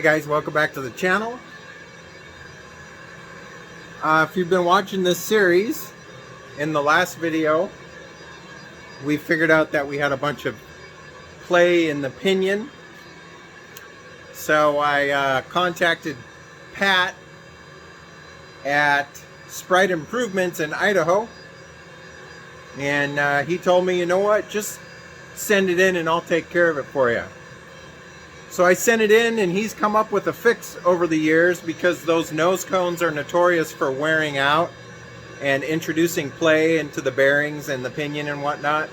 guys, welcome back to the channel. If you've been watching this series, in the last video we figured out that we had a bunch of play in the pinion. So I contacted Pat at Spryte Improvements in Idaho, and he told me, you know what, just send it in and I'll take care of it for you. So I sent it in, and he's come up with a fix over the years, because those nose cones are notorious for wearing out and introducing play into the bearings and the pinion and whatnot,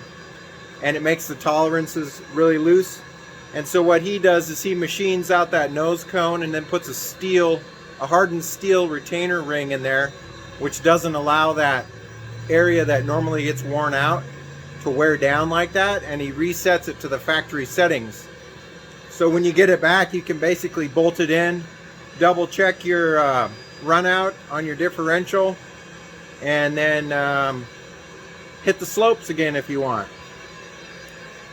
and it makes the tolerances really loose. And so what he does is he machines out that nose cone and then puts a hardened steel retainer ring in there, which doesn't allow that area that normally gets worn out to wear down like that, and he resets it to the factory settings. So when you get it back, you can basically bolt it in, double check your run out on your differential, and then hit the slopes again if you want.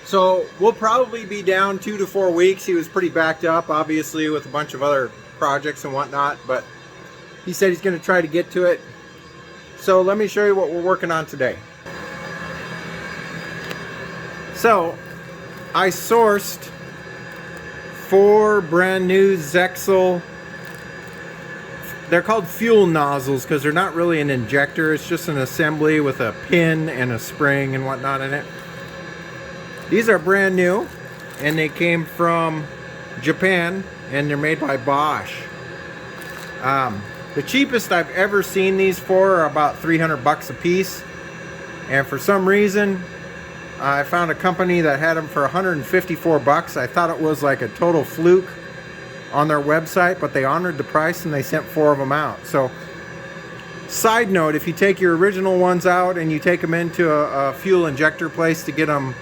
So we'll probably be down 2 to 4 weeks. He was pretty backed up, obviously, with a bunch of other projects and whatnot, but he said he's going to try to get to it. So let me show you what we're working on today. So I sourced 4 brand new Zexel. They're called fuel nozzles because they're not really an injector. It's just an assembly with a pin and a spring and whatnot in it. These are brand new, and they came from Japan, and they're made by Bosch. The cheapest I've ever seen these for are about 300 bucks a piece, and for some reason I found a company that had them for 154 bucks. I thought it was like a total fluke on their website, but they honored the price and they sent 4 of them out. So, side note, if you take your original ones out and you take them into a fuel injector place to get them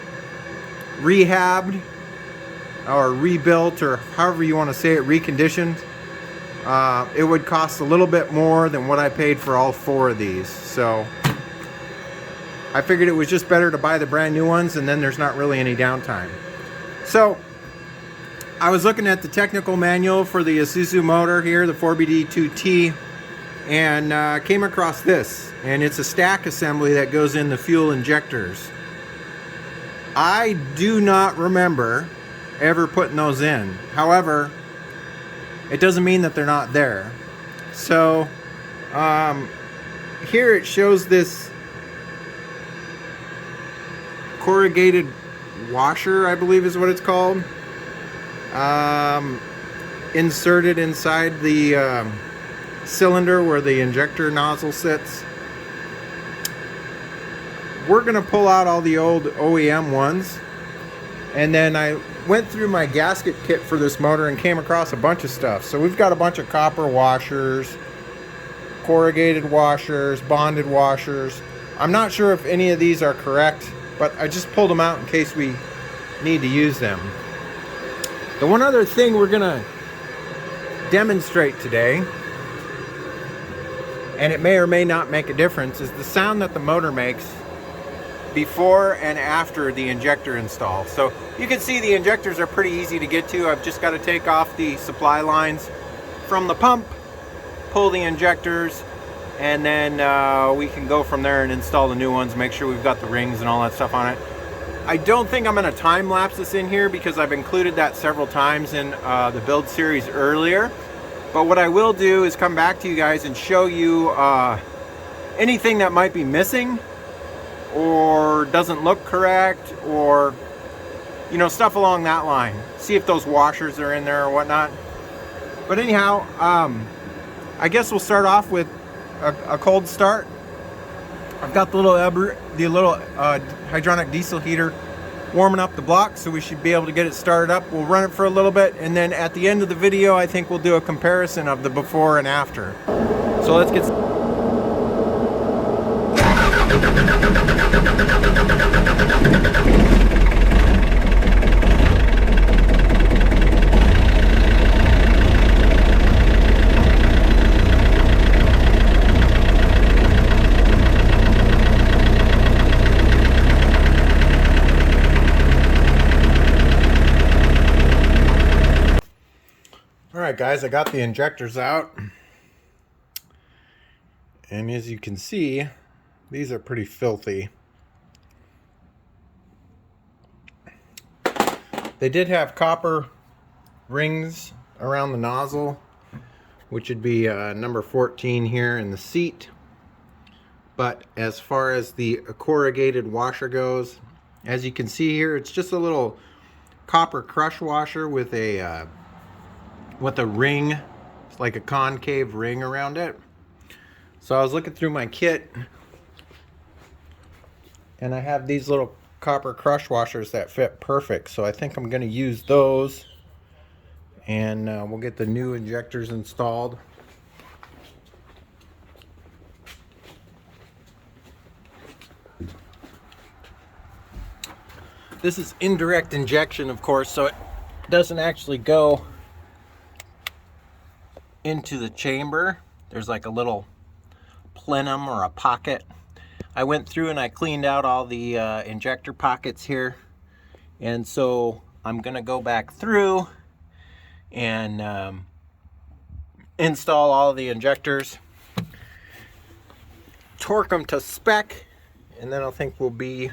rehabbed or rebuilt, or however you want to say it, reconditioned, it would cost a little bit more than what I paid for all 4 of these. So I figured it was just better to buy the brand new ones, and then there's not really any downtime. So I was looking at the technical manual for the Isuzu motor here, the 4BD2T, and came across this, and it's a stack assembly that goes in the fuel injectors. I do not remember ever putting those in. However, it doesn't mean that they're not there. So here it shows this corrugated washer, I believe is what it's called, inserted inside the cylinder where the injector nozzle sits. We're gonna pull out all the old OEM ones, and then I went through my gasket kit for this motor and came across a bunch of stuff. So we've got a bunch of copper washers, corrugated washers, bonded washers. I'm not sure if any of these are correct, but I just pulled them out in case we need to use them. The one other thing we're gonna demonstrate today, and it may or may not make a difference, is the sound that the motor makes before and after the injector install. So you can see the injectors are pretty easy to get to. I've just got to take off the supply lines from the pump, pull the injectors, and then we can go from there and install the new ones, make sure we've got the rings and all that stuff on it. I don't think I'm going to time lapse this in here because I've included that several times in the build series earlier. But what I will do is come back to you guys and show you anything that might be missing or doesn't look correct, or stuff along that line. See if those washers are in there or whatnot. But anyhow, I guess we'll start off with a cold start. I've got the little hydronic diesel heater warming up the block, so we should be able to get it started up. We'll run it for a little bit, and then at the end of the video I think we'll do a comparison of the before and after. So let's get started. Alright guys, I got the injectors out. And as you can see, these are pretty filthy. They did have copper rings around the nozzle, which would be number 14 here in the seat. But as far as the corrugated washer goes, as you can see here, it's just a little copper crush washer with a ring. It's like a concave ring around it. So I was looking through my kit, and I have these little copper crush washers that fit perfect. So I think I'm going to use those, and we'll get the new injectors installed. This is indirect injection, of course, so it doesn't actually go into the chamber. There's like a little plenum or a pocket. I went through and I cleaned out all the injector pockets here, and so I'm gonna go back through and install all of the injectors, torque them to spec, and then I think we'll be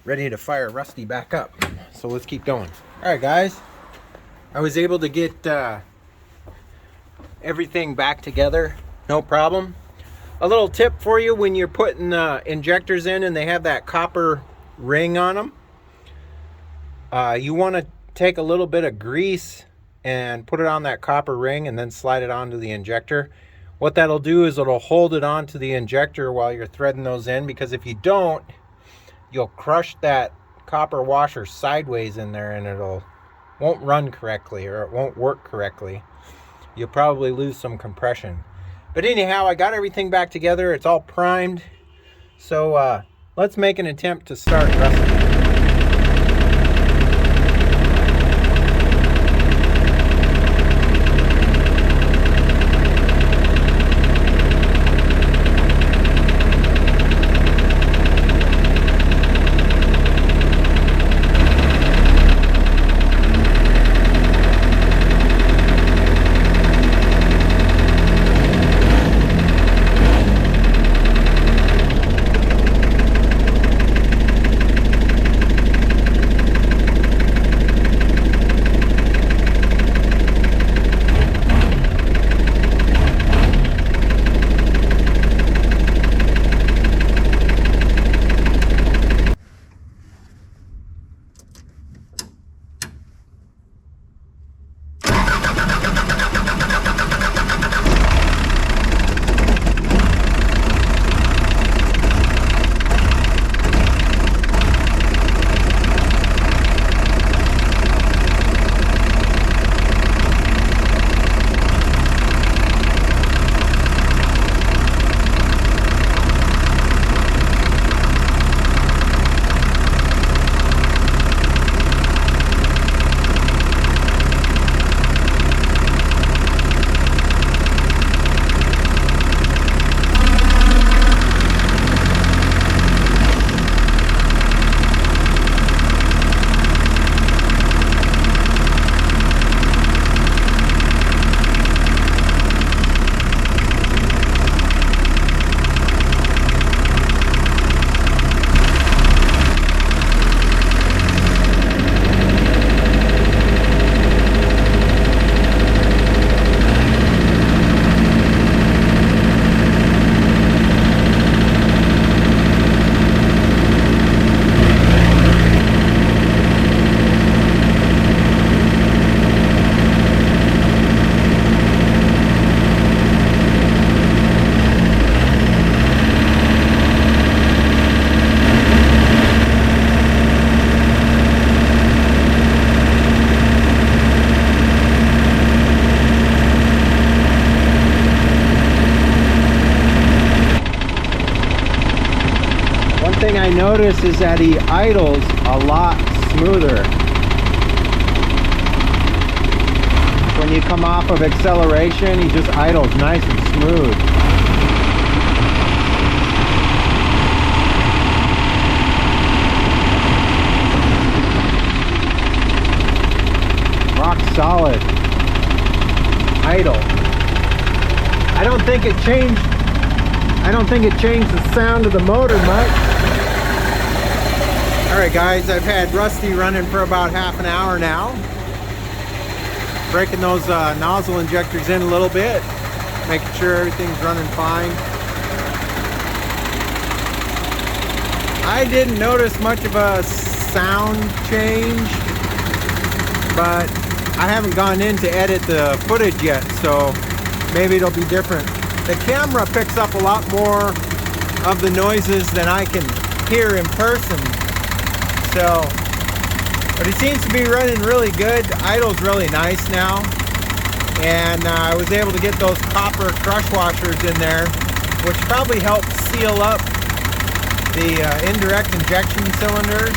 ready to fire Rusty back up. So let's keep going. All right guys, I was able to get everything back together, no problem. A little tip for you: when you're putting injectors in and they have that copper ring on them, you want to take a little bit of grease and put it on that copper ring and then slide it onto the injector. What that'll do is it'll hold it onto the injector while you're threading those in, because if you don't, you'll crush that copper washer sideways in there and won't run correctly, or it won't work correctly. You'll probably lose some compression. But anyhow, I got everything back together. It's all primed. So let's make an attempt to start Rusty. Thing I notice is that he idles a lot smoother. When you come off of acceleration, he just idles nice and smooth. Rock solid. idle. I don't think it changed the sound of the motor much. Alright guys, I've had Rusty running for about half an hour now. Breaking those nozzle injectors in a little bit, making sure everything's running fine. I didn't notice much of a sound change, but I haven't gone in to edit the footage yet, so maybe it'll be different. The camera picks up a lot more of the noises than I can hear in person. So, but it seems to be running really good. Idle's really nice now. And I was able to get those copper crush washers in there, which probably helped seal up the indirect injection cylinders.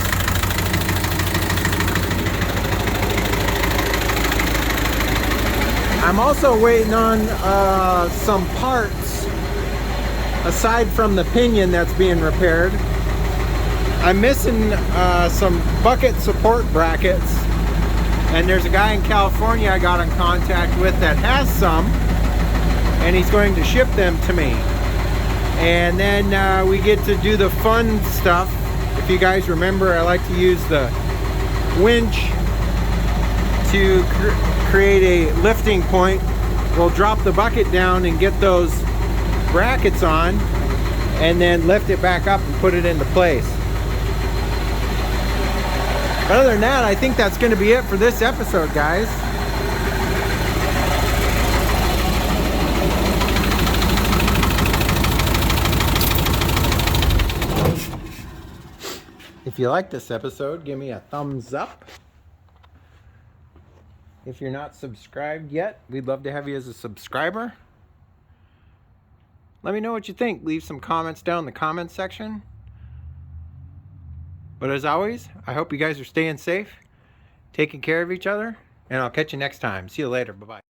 I'm also waiting on some parts aside from the pinion that's being repaired. I'm missing some bucket support brackets, and there's a guy in California I got in contact with that has some, and he's going to ship them to me. And then we get to do the fun stuff. If you guys remember, I like to use the winch to create a lifting point. We'll drop the bucket down and get those brackets on, and then lift it back up and put it into place. But other than that, I think that's going to be it for this episode, guys. If you like this episode, give me a thumbs up. If you're not subscribed yet, we'd love to have you as a subscriber. Let me know what you think. Leave some comments down in the comments section. But as always, I hope you guys are staying safe, taking care of each other, and I'll catch you next time. See you later. Bye-bye.